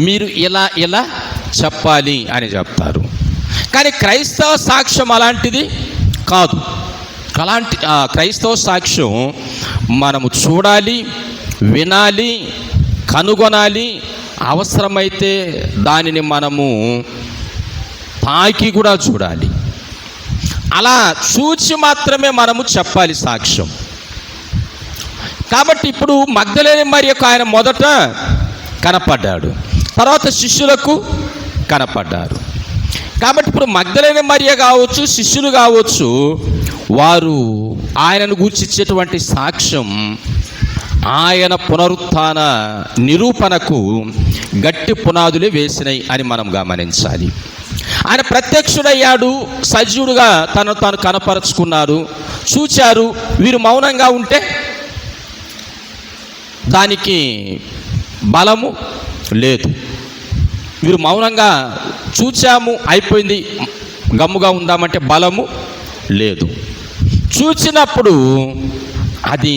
మీరు ఇలా ఇలా చెప్పాలి అని చెప్తారు. కానీ క్రైస్తవ సాక్ష్యం అలాంటిది కాదు. అలాంటి క్రైస్తవ సాక్ష్యం మనము చూడాలి, వినాలి, కనుగొనాలి, అవసరమైతే దానిని మనము తాకి కూడా చూడాలి. అలా చూచి మాత్రమే మనము చెప్పాలి సాక్ష్యం. కాబట్టి ఇప్పుడు మగ్దలేని మరియకు ఆయన మొదట కనపడ్డాడు, తర్వాత శిష్యులకు కనపడ్డారు. కాబట్టి ఇప్పుడు మగ్దలేని మరియ కావచ్చు, శిష్యులు కావచ్చు, వారు ఆయనను గూర్చి ఇచ్చేటువంటి సాక్ష్యం ఆయన పునరుత్థాన నిరూపణకు గట్టి పునాదులే వేసినాయి అని మనం గమనించాలి. ఆయన ప్రత్యక్షుడయ్యాడు, సజీవుడుగా తను తాను కనపరుచుకున్నారు, చూచారు. వీరు మౌనంగా ఉంటే దానికి బలము లేదు. వీరు మౌనంగా చూచాము అయిపోయింది, గమ్ముగా ఉందామంటే బలము లేదు. చూచినప్పుడు అది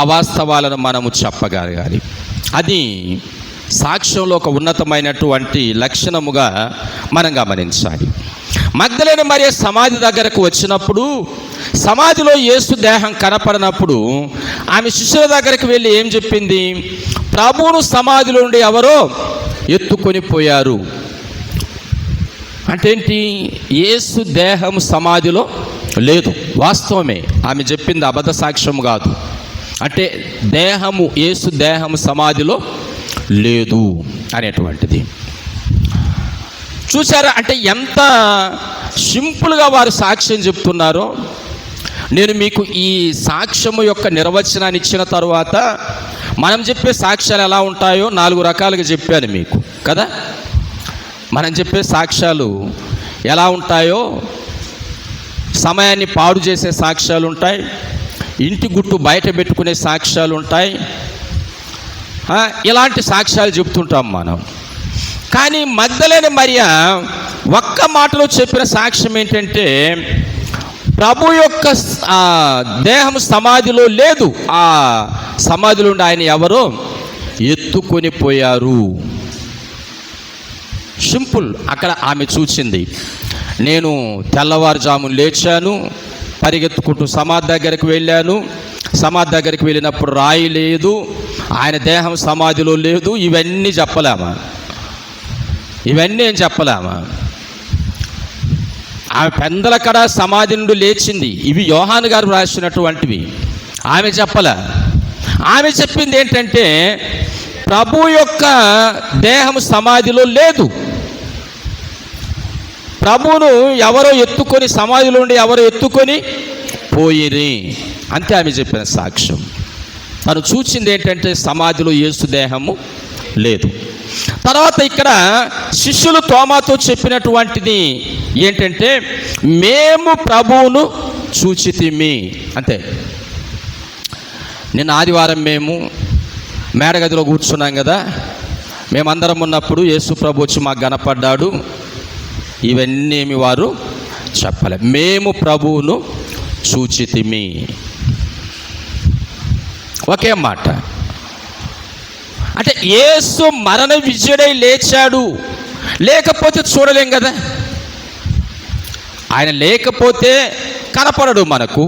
అవాస్తవాలను మనము చెప్పగలగాలి. అది సాక్ష్యంలో ఒక ఉన్నతమైనటువంటి లక్షణముగా మనం గమనించాలి. మగ్దలేని మరియ సమాధి దగ్గరకు వచ్చినప్పుడు, సమాధిలో యేసు దేహం కనపడినప్పుడు ఆమె శిష్యుల దగ్గరికి వెళ్ళి ఏం చెప్పింది? ప్రభువును సమాధిలో నుండి ఎవరో ఎత్తుకొని పోయారు. అంటే ఏంటి? యేసు దేహం సమాధిలో లేదు. వాస్తవమే, ఆమె చెప్పింది అబద్ధ సాక్ష్యం కాదు. అంటే యేసు దేహము సమాధిలో లేదు అనేటువంటిది. చూసారా? అంటే ఎంత సింపుల్గా వారు సాక్ష్యం చెప్తున్నారో. నేను మీకు ఈ సాక్ష్యము యొక్క నిర్వచనాన్ని ఇచ్చిన తర్వాత మనం చెప్పే సాక్ష్యాలు ఎలా ఉంటాయో 4 రకాలుగా చెప్పాను మీకు కదా. మనం చెప్పే సాక్ష్యాలు ఎలా ఉంటాయో, సమయాన్ని పాడు చేసే సాక్ష్యాలు ఉంటాయి, ఇంటి గుట్టు బయట పెట్టుకునే సాక్ష్యాలు ఉంటాయి, ఇలాంటి సాక్ష్యాలు చెప్తుంటాం మనం. కానీ మగ్దలేని మరియ ఒక్క మాటలో చెప్పిన సాక్ష్యం ఏంటంటే, ప్రభు యొక్క దేహం సమాధిలో లేదు, ఆ సమాధిలో ఉండి ఆయన ఎవరో ఎత్తుకొని పోయారు. సింపుల్. అక్కడ ఆమె చూచింది, నేను తెల్లవారుజామున లేచాను, పరిగెత్తుకుంటూ సమాధి దగ్గరికి వెళ్ళాను, సమాధి దగ్గరికి వెళ్ళినప్పుడు రాయి లేదు, ఆయన దేహం సమాధిలో లేదు. ఇవన్నీ చెప్పలేమా? ఇవన్నీ ఏం చెప్పలేమా? ఆమె పెందల కడ సమాధి నుండి లేచింది. ఇవి యోహాను గారు రాసినటువంటివి. ఆమె చెప్పలే. ఆమె చెప్పింది ఏంటంటే, ప్రభు యొక్క దేహం సమాధిలో లేదు, ప్రభువును ఎవరో ఎత్తుకొని, సమాధిలో ఉండి ఎవరో ఎత్తుకొని పోయిరి. అంతే ఆమె చెప్పిన సాక్ష్యం. తను చూసింది ఏంటంటే సమాధిలో యేసు దేహము లేదు. తర్వాత ఇక్కడ శిష్యులు తోమాతో చెప్పినటువంటిది ఏంటంటే, మేము ప్రభువును చూచితిమి. అంతే. నిన్న ఆదివారం మేము మేడగదిలో కూర్చున్నాం కదా, మేమందరం ఉన్నప్పుడు యేసు ప్రభు వచ్చి మాకు కనపడ్డాడు. ఇవన్నీ వారు చెప్పలే. మేము ప్రభువును చూచితిమి, ఒకే మాట. అంటే యేసు మరణ విజయుడై లేచాడు, లేకపోతే చూడలేం కదా. ఆయన లేకపోతే కనపడడు మనకు.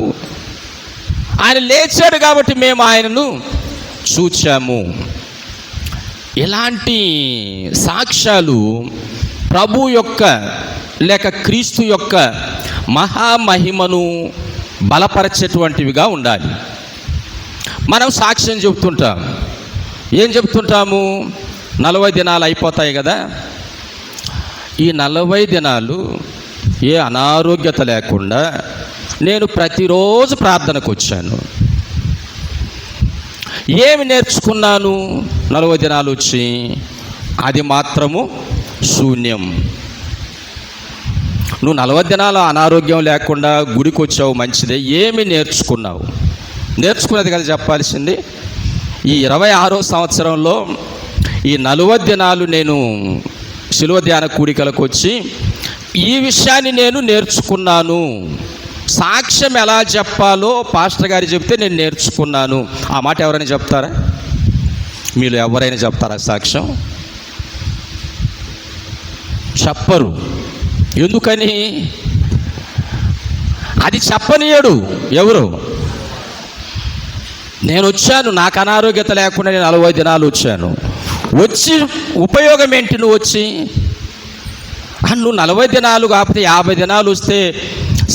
ఆయన లేచాడు కాబట్టి మేము ఆయనను చూచాము. ఇలాంటి సాక్ష్యాలు ప్రభు యొక్క లేక క్రీస్తు యొక్క మహామహిమను బలపరచేటువంటివిగా ఉండాలి. మనం సాక్ష్యం చెబుతుంటాం. ఏం చెప్తుంటాము? 40 దినాలు అయిపోతాయి కదా, ఈ 40 దినాలు ఏ అనారోగ్యత లేకుండా నేను ప్రతిరోజు ప్రార్థనకు వచ్చాను. ఏమి నేర్చుకున్నాను 40 దినాలు వచ్చి? అది మాత్రము శూన్యం. నువ్వు 40 దినాలు అనారోగ్యం లేకుండా గుడికి వచ్చావు, మంచిదే. ఏమి నేర్చుకున్నావు? నేర్చుకున్నది కదా చెప్పాల్సింది. ఈ 26వ సంవత్సరంలో ఈ 40 దినాలు నేను శిలువ ధ్యాన కూడికలకు వచ్చి ఈ విషయాన్ని నేను నేర్చుకున్నాను. సాక్ష్యం ఎలా చెప్పాలో పాస్టర్ గారు చెప్తే నేను నేర్చుకున్నాను. ఆ మాట ఎవరైనా చెప్తారా? మీరు ఎవరైనా చెప్తారా సాక్ష్యం? చెప్పరు. ఎందుకని? అది చెప్పనీయడు ఎవరు. నేను వచ్చాను, నాకు అనారోగ్యత లేకుండా నేను 40 దినాలు వచ్చాను. వచ్చి ఉపయోగం ఏంటి? నువ్వు వచ్చి నువ్వు 40 దినాలు కాకపోతే 50 దినాలు వస్తే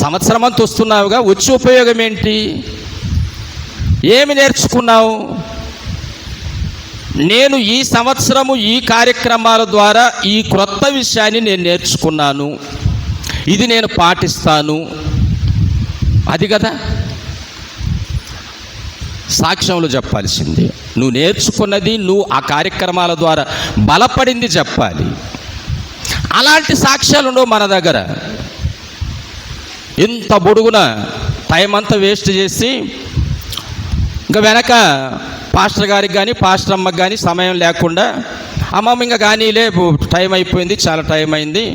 సంవత్సరం అంతా వస్తున్నావుగా, వచ్చి ఉపయోగం ఏంటి? ఏమి నేర్చుకున్నావు? నేను ఈ సంవత్సరము ఈ కార్యక్రమాల ద్వారా ఈ క్రొత్త విషయాన్ని నేను నేర్చుకున్నాను, ఇది నేను పాటిస్తాను, అది కదా సాక్ష్యంలో చెప్పాల్సింది. నువ్వు నేర్చుకున్నది, నువ్వు ఆ కార్యక్రమాల ద్వారా బలపడింది చెప్పాలి. అలాంటి సాక్ష్యాలు ఉండవు మన దగ్గర. ఇంత బొడుగున టైం అంతా వేస్ట్ చేసి ఇంకా వెనక పాస్టర్ గారికి కానీ పాస్టర్ అమ్మకి కానీ సమయం లేకుండా, అమ్మమ్మ ఇంకా కానీలే టైం అయిపోయింది, చాలా టైం అయింది,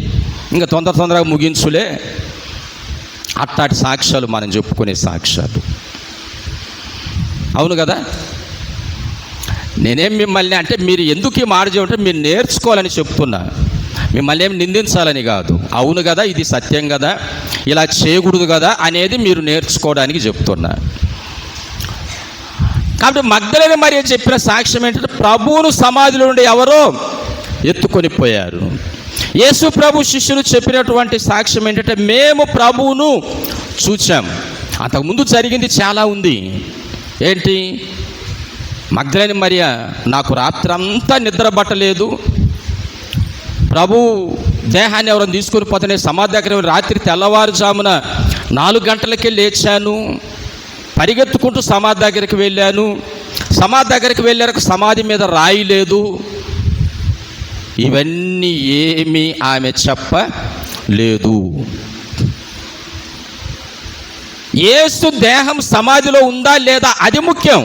ఇంకా తొందరగా ముగించులే, అట్లాంటి సాక్ష్యాలు మనం చెప్పుకునే సాక్ష్యాలు. అవును కదా? నేనేం మిమ్మల్ని అంటే మీరు ఎందుకు ఈ మాట చెబితే మీరు నేర్చుకోవాలని చెప్తున్నా, మిమ్మల్ని ఏం నిందించాలని కాదు. అవును కదా, ఇది సత్యం కదా, ఇలా చేయకూడదు కదా అనేది మీరు నేర్చుకోవడానికి చెప్తున్నా. కాబట్టి మగ్దలేని మరియ చెప్పిన సాక్ష్యం ఏంటంటే, ప్రభువును సమాధిలో నుండి ఎవరో ఎత్తుకొని పోయారు. యేసు ప్రభు శిష్యులు చెప్పినటువంటి సాక్ష్యం ఏంటంటే, మేము ప్రభువును చూచాం. అంతకుముందు జరిగింది చాలా ఉంది. ఏంటి? మగ్దలేని మరియ, నాకు రాత్రి అంతా నిద్ర పట్టలేదు, ప్రభు దేహాన్ని ఎవరైనా తీసుకొని పోతే సమాధి దగ్గర రాత్రి తెల్లవారుజామున 4 గంటలకే లేచాను, పరిగెత్తుకుంటూ సమాధి దగ్గరికి వెళ్ళాను, సమాధి దగ్గరికి వెళ్ళాక సమాధి మీద రాయి లేదు. ఇవన్నీ ఏమీ ఆమె చెప్పలేదు. యేసు దేహం సమాధిలో ఉందా లేదా అది ముఖ్యం.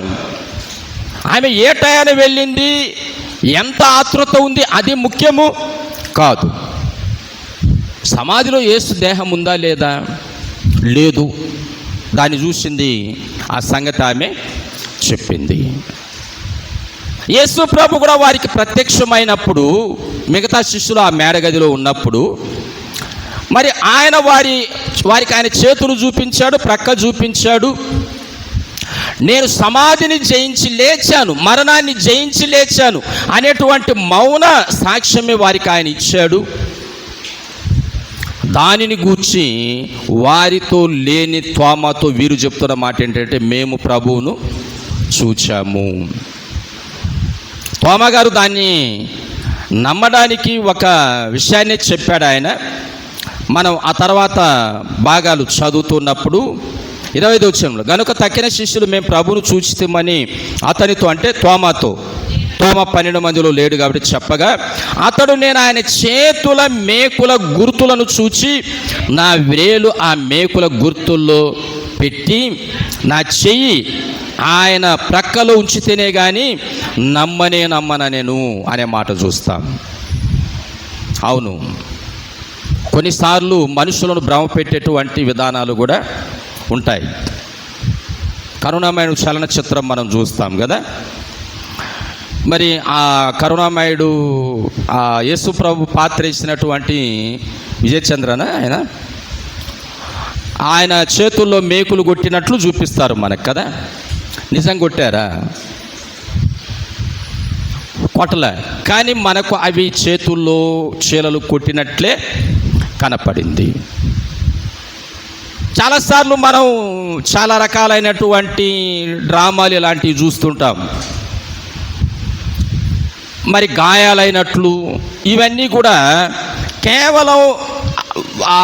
ఆమె ఏ టయాన వెళ్ళింది, ఎంత ఆతృత ఉంది అది ముఖ్యము కాదు. సమాధిలో యేసు దేహం ఉందా లేదా? లేదు. దాన్ని చూసింది, ఆ సంగతి ఆమె చెప్పింది. యేసు ప్రభు కూడా వారికి ప్రత్యక్షమైనప్పుడు, మిగతా శిష్యులు ఆ మేడగదిలో ఉన్నప్పుడు, మరి ఆయన వారికి ఆయన చేతులు చూపించాడు, ప్రక్క చూపించాడు. నేను సమాధిని జయించి లేచాను, మరణాన్ని జయించి లేచాను అనేటువంటి మౌన సాక్ష్యమే వారికి ఆయన ఇచ్చాడు. దానిని గూర్చి వారితో లేని తోమాతో వీరు చెప్తున్న మాట ఏంటంటే, మేము ప్రభువును చూచాము. తోమా గారు దాన్ని నమ్మడానికి ఒక విషయాన్ని చెప్పాడు ఆయన. మనం ఆ తర్వాత భాగాలు చదువుతున్నప్పుడు 25వ వచనంలో, గనుక తక్కిన శిష్యులు మేము ప్రభువును చూచితిమని అతనితో, అంటే తోమాతో, తోమ 12 మందిలో లేడు కాబట్టి చెప్పగా, అతడు, నేను ఆయన చేతుల మేకుల గుర్తులను చూచి నా వ్రేలు ఆ మేకుల గుర్తుల్లో పెట్టి నా చెయ్యి ఆయన ప్రక్కలో ఉంచితేనే కానీ నమ్మననేను అనే మాట చూస్తాం. అవును, కొన్నిసార్లు మనుషులను భ్రమ పెట్టేటువంటి విధానాలు కూడా ఉంటాయి. కరుణామయుడు చలనచిత్రం మనం చూస్తాం కదా. మరి ఆ కరుణామయుడు ఆ యేసు ప్రభు పాత్ర ఇచ్చినటువంటి విజయచంద్రన ఆయన చేతుల్లో మేకులు కొట్టినట్లు చూపిస్తారు మనకు కదా. నిజం కొట్టారా? కొట్టలే, కానీ మనకు అవి చేతుల్లో చీలలు కొట్టినట్లే కనపడింది. చాలాసార్లు మనం చాలా రకాలైనటువంటి డ్రామాలు ఇలాంటివి చూస్తుంటాం. మరి గాయాలైనట్లు ఇవన్నీ కూడా కేవలం ఆ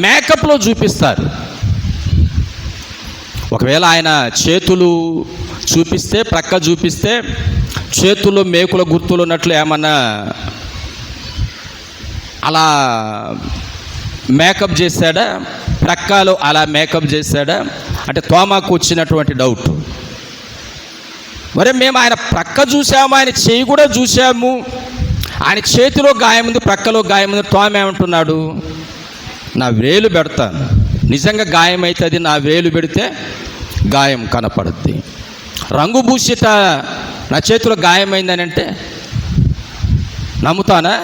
మేకప్లో చూపిస్తారు. ఒకవేళ ఆయన చేతులు చూపిస్తే, ప్రక్క చూపిస్తే చేతుల్లో మేకుల గుర్తులు ఉన్నట్లు ఏమన్నా అలా మేకప్ చేశాడా, ప్రక్కలో అలా మేకప్ చేశాడా అంటే తోమాకు వచ్చినటువంటి డౌట్. మరి మేము ఆయన ప్రక్క చూసాము, ఆయన చేయి కూడా చూసాము, ఆయన చేతిలో గాయం ఉంది, ప్రక్కలో గాయం ఉంది. తోమ ఏమంటున్నాడు? నా వేలు పెడతాను, నిజంగా గాయం అవుతుంది, నా వేలు పెడితే గాయం కనపడుద్ది. రంగు పూసిట నా చేతిలో గాయమైందని అంటే నమ్ముతానా?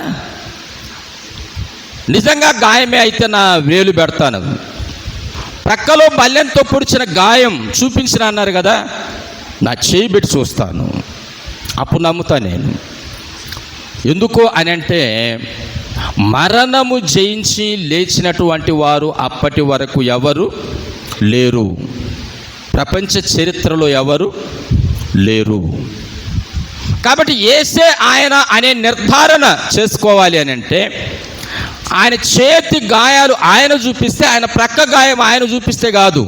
నిజంగా గాయమే అయితే నా వేలు పెడతాను. ప్రక్కలో బల్లెంతో పొడిచిన గాయం చూపించిన అన్నారు కదా, నా చేయి పెట్టి చూస్తాను, అప్పుడు నమ్ముతా నేను. ఎందుకు అని అంటే మరణము జయించి లేచినటువంటి వారు అప్పటి వరకు ఎవరు లేరు, ప్రపంచ చరిత్రలో ఎవరు లేరు. కాబట్టి యేసే ఆయన అనే నిర్ధారణ చేసుకోవాలి అని అంటే ఆయన చేతి గాయాలు ఆయన చూపిస్తే, ఆయన ప్రక్క గాయం ఆయన చూపిస్తే కాదు,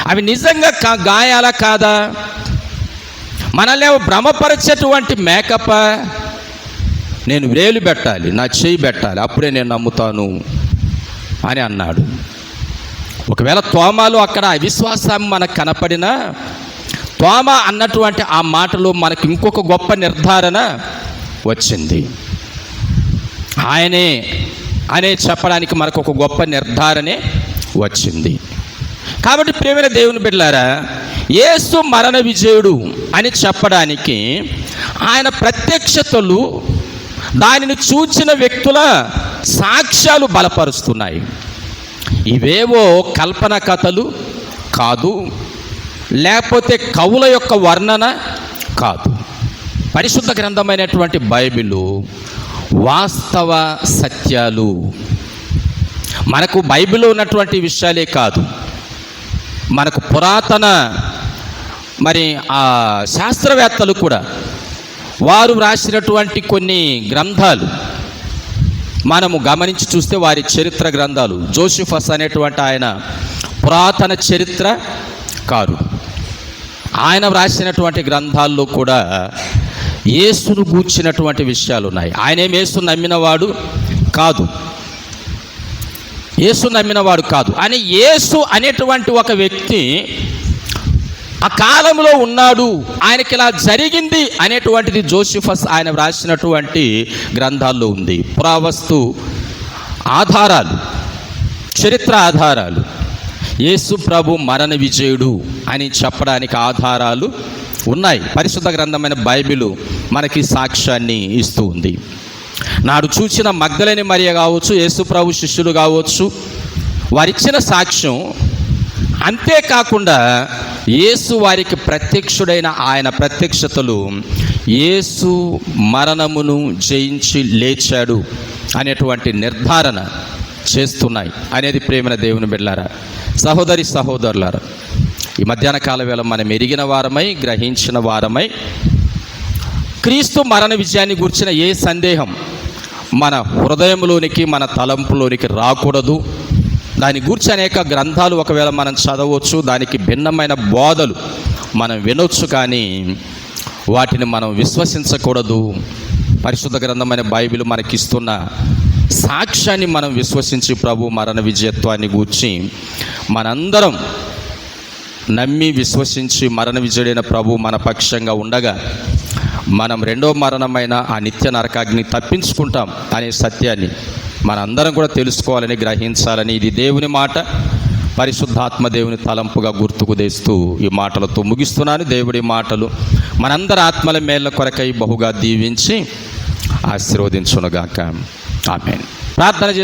అవి నిజంగా గాయాలా కాదా? మనల్ని భ్రమపరిచేటువంటి మేకప్. నేను వేలు పెట్టాలి, నా చేయి పెట్టాలి, అప్పుడే నేను నమ్ముతాను అని అన్నాడు. ఒకవేళ తోమాలో అక్కడ అవిశ్వాసం మనకు కనపడినా, తోమా అన్నటువంటి ఆ మాటలో మనకు ఇంకొక గొప్ప నిర్ధారణ వచ్చింది. ఆయనే అనే చెప్పడానికి మనకు ఒక గొప్ప నిర్ధారణే వచ్చింది. కాబట్టి ప్రియమైన దేవుని బిడ్డలారా, యేసు మరణ విజయుడు అని చెప్పడానికి ఆయన ప్రత్యక్షతలు, దానిని చూచిన వ్యక్తుల సాక్ష్యాలు బలపరుస్తున్నాయి. ఇవేవో కల్పన కథలు కాదు, లేకపోతే కవుల యొక్క వర్ణన కాదు. పరిశుద్ధ గ్రంథమైనటువంటి బైబిలు వాస్తవ సత్యాలు. మనకు బైబిల్లో ఉన్నటువంటి విషయాలే కాదు, మనకు పురాతన శాస్త్రవేత్తలు కూడా వారు రాసినటువంటి కొన్ని గ్రంథాలు మనము గమనించి చూస్తే, వారి చరిత్ర గ్రంథాలు, జోసిఫస్ అనేటువంటి ఆయన పురాతన చరిత్రకారుడు, ఆయన రాసినటువంటి గ్రంథాల్లో కూడా యేసును గూర్చినటువంటి విషయాలు ఉన్నాయి. ఆయనేం యేసును నమ్మినవాడు కాదు, యేసు నమ్మినవాడు కాదు. అని యేసు అనేటువంటి ఒక వ్యక్తి ఆ కాలంలో ఉన్నాడు, ఆయనకి ఇలా జరిగింది అనేటువంటిది జోసిఫస్ ఆయన రాసినటువంటి గ్రంథాల్లో ఉంది. పురావస్తు ఆధారాలు, చరిత్ర ఆధారాలు, యేసు ప్రభు మరణ విజయుడు అని చెప్పడానికి ఆధారాలు ఉన్నాయి. పరిశుద్ధ గ్రంథమైన బైబిలు మనకి సాక్ష్యాన్ని ఇస్తూ ఉంది. నాడు చూసిన మగ్దలేని మరియ కావచ్చు, యేసు ప్రభు శిష్యులు కావచ్చు, వారిచ్చిన సాక్ష్యం. అంతేకాకుండా యేసు వారికి ప్రత్యక్షుడైన ఆయన ప్రత్యక్షతలు యేసు మరణమును జయించి లేచాడు అనేటువంటి నిర్ధారణ చేస్తున్నాయి అనేది ప్రేమైన దేవుని బిడ్డలారా, సహోదరి సహోదరులారా, ఈ మధ్యాహ్న కాల వేళ మనం ఎరిగిన వారమై, గ్రహించిన వారమై, క్రీస్తు మరణ విజయాన్ని గురించిన ఏ సందేహం మన హృదయంలోనికి, మన తలంపులోనికి రాకూడదు. దాని గురించి అనేక గ్రంథాలు ఒకవేళ మనం చదవచ్చు, దానికి భిన్నమైన బోధలు మనం వినొచ్చు, కానీ వాటిని మనం విశ్వసించకూడదు. పరిశుద్ధ గ్రంథమైన బైబిల్ మనకిస్తున్న సాక్ష్యాన్ని మనం విశ్వసించి ప్రభు మరణ విజయత్వాన్ని గూర్చి మనందరం నమ్మి విశ్వసించి మరణ విజయుడైన ప్రభు మన పక్షంగా ఉండగా మనం రెండో మరణమైన ఆ నిత్య నరకాగ్ని తప్పించుకుంటాం అనే సత్యాన్ని మనందరం కూడా తెలుసుకోవాలని, గ్రహించాలని, ఇది దేవుని మాట, పరిశుద్ధాత్మ దేవుని తలంపుగా గుర్తుకు తెస్తూ ఈ మాటలతో ముగిస్తున్నాను. దేవుడి మాటలు మనందరి ఆత్మల మేళ్ళ కొరకై బహుగా దీవించి ఆశీర్వదించునుగాక. ఆమేన్. ప్రార్థన చేస్తూ